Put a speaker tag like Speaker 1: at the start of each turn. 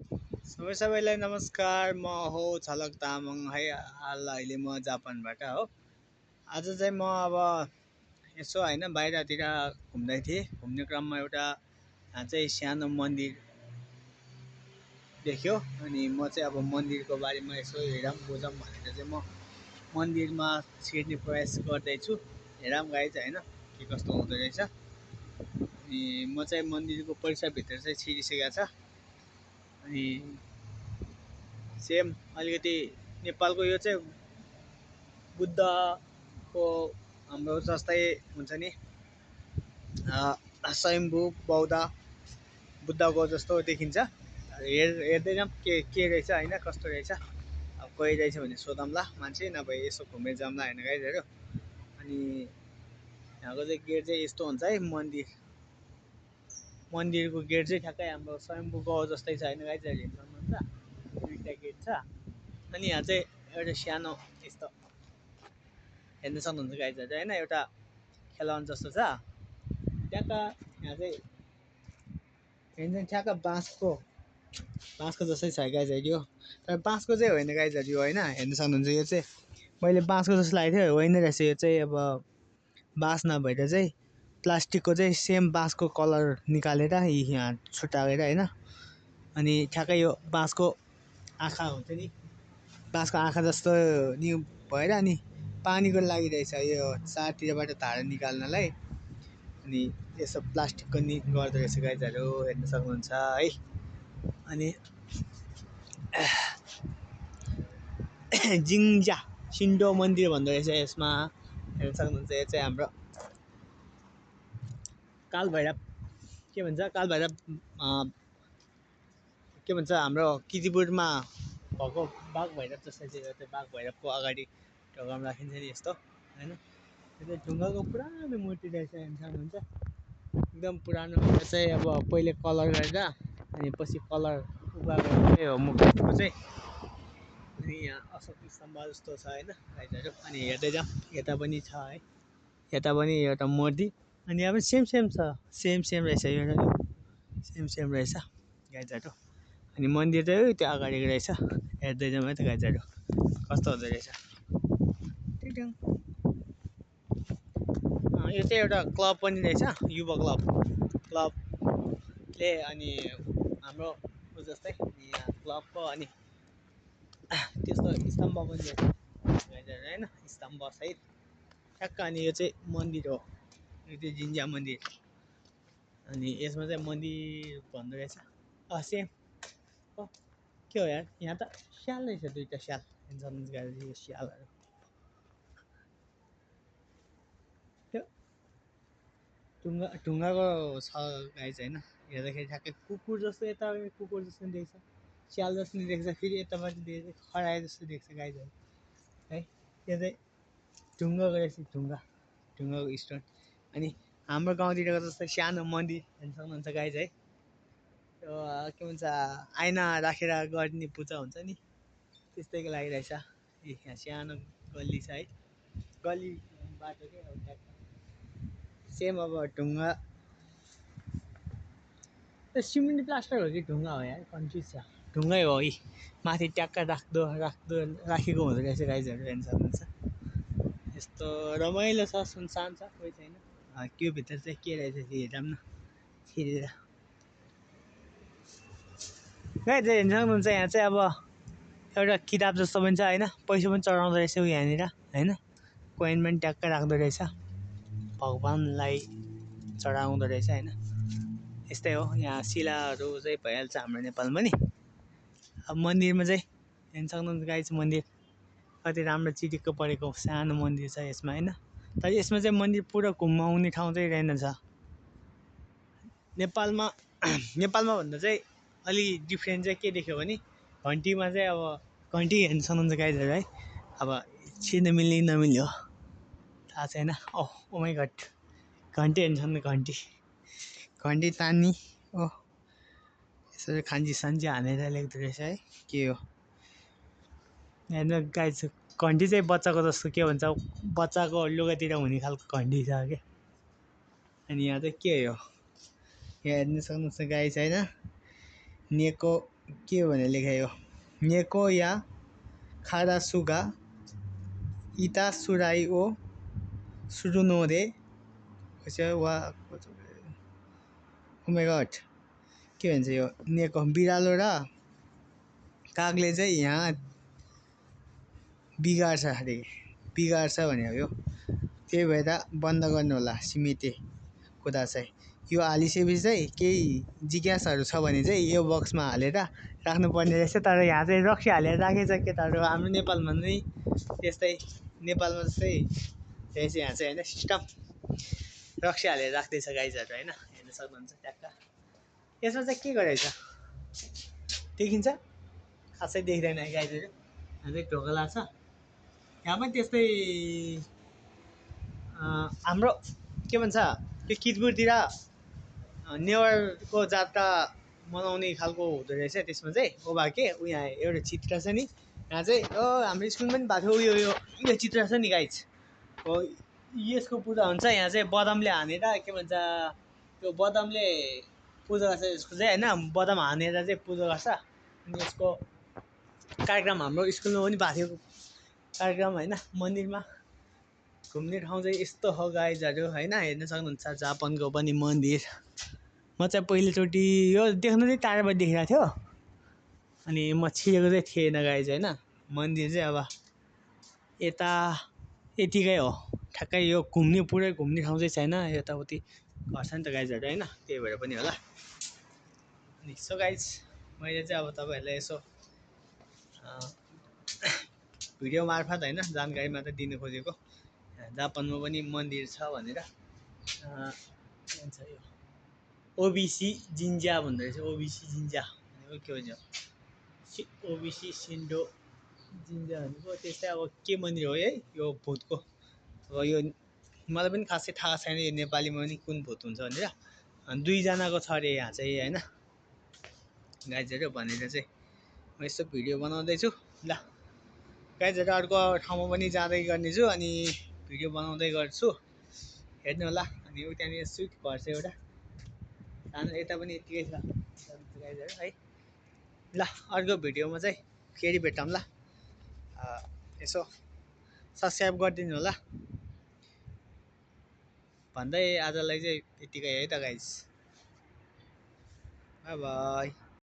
Speaker 1: सबैलाई नमस्कार। म हो झलक तामाङ है। अहिले म जापानबाट हो। आज चाहिँ म अब यसो होइन बाहिरतिर घुम्दै थिएँ। घुम्ने क्रममा एउटा चाहिँ सानो मन्दिर देख्यो। अनि म चाहिँ अब मन्दिरको बारेमा यसो हेरौँ बुझौँ भनेर चाहिँ म मन्दिरमा छिर्ने प्रयास गर्दैछु। हेरौँ गाइज होइन के कस्तो हुँदो रहेछ। अनि म चाहिँ मन्दिरको परिसरभित्र चाहिँ छिरिसकेको छ। अनि सेम अलिकति नेपालको यो चाहिँ बुद्धको हाम्रो जस्तै हुन्छ नि स्वयम्भू बुद्धको जस्तो देखिन्छ। हेर्दै जाऊँ के रहेछ होइन कस्तो रहेछ। अब कोही रहेछ भने सोधौँला मान्छे, नभए यसो घुमेर जाउँला होइन गाइजहरू। अनि यहाँको चाहिँ गेट चाहिँ यस्तो हुन्छ है। मन्दिरको गेट चाहिँ ठ्याक्कै हाम्रो स्वयम्भूको जस्तै छ होइन गाइजहरू, हेर्नु सक्नुहुन्छ। दुईवटा गेट छ। अनि यहाँ चाहिँ एउटा सानो यस्तो हेर्न सक्नुहुन्छ गाइजहरू होइन, एउटा खेलाउन जस्तो छ ट्याक्क। यहाँ चाहिँ हेर्नु ठ्याक्क बाँसको जस्तै छ गाइजहरू यो। तर बाँसको चाहिँ होइन गाइजहरू यो होइन, हेर्न सक्नुहुन्छ। यो चाहिँ मैले बाँसको जस्तो लागेको थियो, होइन रहेछ। यो चाहिँ अब बाँस नभएर चाहिँ प्लास्टिकको चाहिँ सेम बाँसको कलर निकालेर यहाँ छुट्याएर होइन। अनि ठ्याक्कै यो बाँसको आँखा हुन्छ नि, बाँसको आँखा जस्तो नि भएर अनि पानीको लागिरहेछ यो चारतिरबाट धारा निकाल्नलाई। अनि यसो प्लास्टिकको गर्दो रहेछ गाइजहरू, हेर्न सक्नुहुन्छ है। अनि जिङ्जा सिन्डो मन्दिर भन्दो रहेछ यसमा, हेर्न सक्नुहुन्छ। यो चाहिँ हाम्रो कालभैरव के भन्छ, कालभैरव के भन्छ हाम्रो किजिपुरमा भएको बाघ भैरव जस्तै चाहिँ यो चाहिँ बाघ भैरवको अगाडि ढोकामा राखिन्छ नि यस्तो होइन। यो चाहिँ ढुङ्गाको पुरानो मूर्ति रहेछ, हेर्न सक्नुहुन्छ। एकदम पुरानो चाहिँ अब पहिले कलर गरेर अनि पछि कलर उगाएको चाहिँ हो मूर्तिको चाहिँ। अनि यहाँ अशोक स्तम्भ जस्तो छ होइन गाइजहरू। अनि हेर्दै जाऊँ, यता पनि छ है, यता पनि एउटा मूर्ति। अनि यहाँ पनि सेम छ, सेम रहेछ यो सेम रहेछ गाइजहरू। अनि मन्दिर चाहिँ त्यो अगाडिको रहेछ, हेर्दै जाउँ है त गाइजहरू कस्तो हुँदो रहेछ। यो चाहिँ एउटा क्लब पनि रहेछ, युवा क्लबले अनि हाम्रो जस्तै यहाँ क्लबको अनि त्यस्तो स्तम्भ पनि रहेछ गाइजहरू होइन, स्तम्भसहित ठ्याक्क। अनि यो चाहिँ मन्दिर हो, यो चाहिँ जिन्जा मन्दिर। अनि यसमा चाहिँ मन्दिर भन्दो रहेछ सेम के हो यार। यहाँ त स्याल रहेछ, दुईवटा स्याल हेर्न सक्नुहुन्छ गाइजहरू। यो स्यालहरू त्यो ढुङ्गाको छ गाइज होइन। हेर्दाखेरि ठ्याक्कै कुकुर जस्तो, यता कुकुर जस्तो नि देख्छ, स्याल जस्तो नि देख्छ, फेरि यतापट्टि खरायो जस्तो देख्छ गाइजहरू है। यो चाहिँ ढुङ्गाको रहेछ, ढुङ्गाको स्टोन। अनि हाम्रो गाउँतिरको जस्तै सानो मन्दिर हेर्न सक्नुहुन्छ गाइज है। त्यो के भन्छ आइना राखेर गर्ने पूजा हुन्छ नि, त्यस्तैको लागि रहेछ। यहाँ सानो गल्ली छ है, गल्ली बाटो के हो ट्याक्क सेम। अब ढुङ्गा सिमेन्ट प्लास्टर हो कि ढुङ्गा हो यार, कन्फ्युज छ। ढुङ्गै हो है, माथि ट्याक्क राखेको हुँदो रहेछ गाइजहरू, हेर्न सक्नुहुन्छ। यस्तो रमाइलो छ, सुनसान छ, कोही छैन। त्यो भित्र चाहिँ के रहेछ हेरौँ न छिरेर गाइज, हेर्न सक्नुहुन्छ। यहाँ चाहिँ अब एउटा किताब जस्तो पनि छ होइन, पैसा पनि चढाउँदो रहेछ यहाँनिर होइन। कोइन पनि ट्याक्क राख्दो रहेछ, भगवान्लाई चढाउँदो रहेछ होइन। यस्तै हो, यहाँ शिलाहरू चाहिँ भइहाल्छ हाम्रो नेपालमा नि। अब मन्दिरमा चाहिँ हेर्न सक्नुहुन्छ गाइज, मन्दिर कति राम्रो चिटिक्क परेको सानो मन्दिर छ यसमा होइन। तर यसमा चाहिँ मन्दिर पुरा घुमाउने ठाउँ चाहिँ रहेनछ नेपालमा। नेपालमा भन्दा चाहिँ अलि डिफ्रेन्ट चाहिँ के देख्यो भने घन्टीमा चाहिँ अब घन्टी हेर्न सक्नुहुन्छ गाइजहरू है। अब छिर्न मिल्ने नमिल्यो थाहा छैन। ओ माइ गड, घन्टी हेर्न सक्नुहुन्छ, घन्टी तान्नी यसरी खान्जी सान्जी हानेर लेख्दो रहेछ है, के हो हेर्नु गाइज। घन्टी चाहिँ बच्चाको जस्तो के भन्छ, बच्चाको लुगातिर हुने खालको घन्टी छ क्या। अनि यहाँ चाहिँ के हो, यहाँ हेर्न सक्नुहुन्छ गाइज होइन, निको के भनेर लेखायो नेको या खारासुगा इता सुराई ओ सुरुनोरे वा ओ माय गॉड के भन्छ यो नेको बिरालो र कागले चाहिँ यहाँ बिगार्छ अरे बिगार्छ भनेको यो त्यही भएर बन्द गर्नु होला सिमिते कुदासाई यो हालिसकेपछि चाहिँ केही जिज्ञासाहरू छ भने चाहिँ यो बक्समा हालेर राख्नुपर्ने रहेछ तर यहाँ चाहिँ रक्सी हालेर राखेछ केटाहरू हाम्रो नेपालमा नै त्यस्तै नेपालमा जस्तै त्यसै यहाँ चाहिँ होइन सिस्टम रक्सी हालेर राख्दैछ गाइजहरू होइन हेर्न सक्नुहुन्छ ट्याक्क यसमा चाहिँ के गरेछ देखिन्छ खासै देख्दैन गाइजहरू यहाँ चाहिँ ढोका लाग्छ यहाँ पनि त्यस्तै हाम्रो के भन्छ त्यो कितपुरतिर नेवारको जात्रा मनाउने खालको हुँदो रहेछ त्यसमा चाहिँ ओभा के ऊ यहाँ एउटा चित्र छ नि यहाँ चाहिँ हाम्रो स्कुलमा पनि भएको थियो यो चित्र छ नि गाइज हो यसको पूजा हुन्छ यहाँ चाहिँ बदामले हानेर के भन्छ त्यो बदामले पूजा गर्छ यसको चाहिँ होइन बदाम हानेर चाहिँ पूजा गर्छ अनि यसको कार्यक्रम हाम्रो स्कुलमा पनि भएको थियो कार्यक्रम होइन मन्दिरमा घुम्ने ठाउँ चाहिँ यस्तो हो गाइजहरू होइन हेर्न सक्नुहुन्छ जापानको पनि मन्दिर म चाहिँ पहिलोचोटि यो देख्नु चाहिँ टाढाबाट देखिरहेको थियो अनि म छिरेको चाहिँ थिएन गाइज होइन मन्दिर चाहिँ अब यता यतिकै हो ठ्याक्कै यो घुम्ने पुरै घुम्ने ठाउँ चाहिँ छैन यताउति घर छ नि त गाइजहरू होइन त्यही भएर पनि होला अनि सो गाइज मैले चाहिँ अब तपाईँहरूलाई यसो भिडियो मार्फत होइन जानकारी मात्र दिनु खोजेको जापानमा पनि मन्दिर छ भनेर के भन्छ यो ओबिसी जिन्जा भन्दो रहेछ ओबिसी जिन्जा भनेको के भन्छ ओबिसी सिन्डो जिन्जा भनेको त्यस्तै अब के मन्दिर हो है यो भूतको अब यो मलाई पनि खासै थाहा छैन यो नेपालीमा पनि कुन भूत हुन्छ भनेर दुईजनाको छ अरे यहाँ चाहिँ होइन गाइजहरू भनेर चाहिँ म यस्तो भिडियो बनाउँदैछु ल गाइजहरू अर्को ठाउँमा पनि जाँदै गर्नेछु अनि भिडियो बनाउँदै गर्छु हेर्नु होला अनि त्यहाँनिर स्विट घर छ एउटा सानो यता पनि यतिकै छ गाइजहरू है ल अर्को भिडियोमा चाहिँ फेरि भेटौँ ल यसो सब्सक्राइब गरिदिनु होला भन्दै आजलाई चाहिँ यतिकै है त गाइज बाई बाई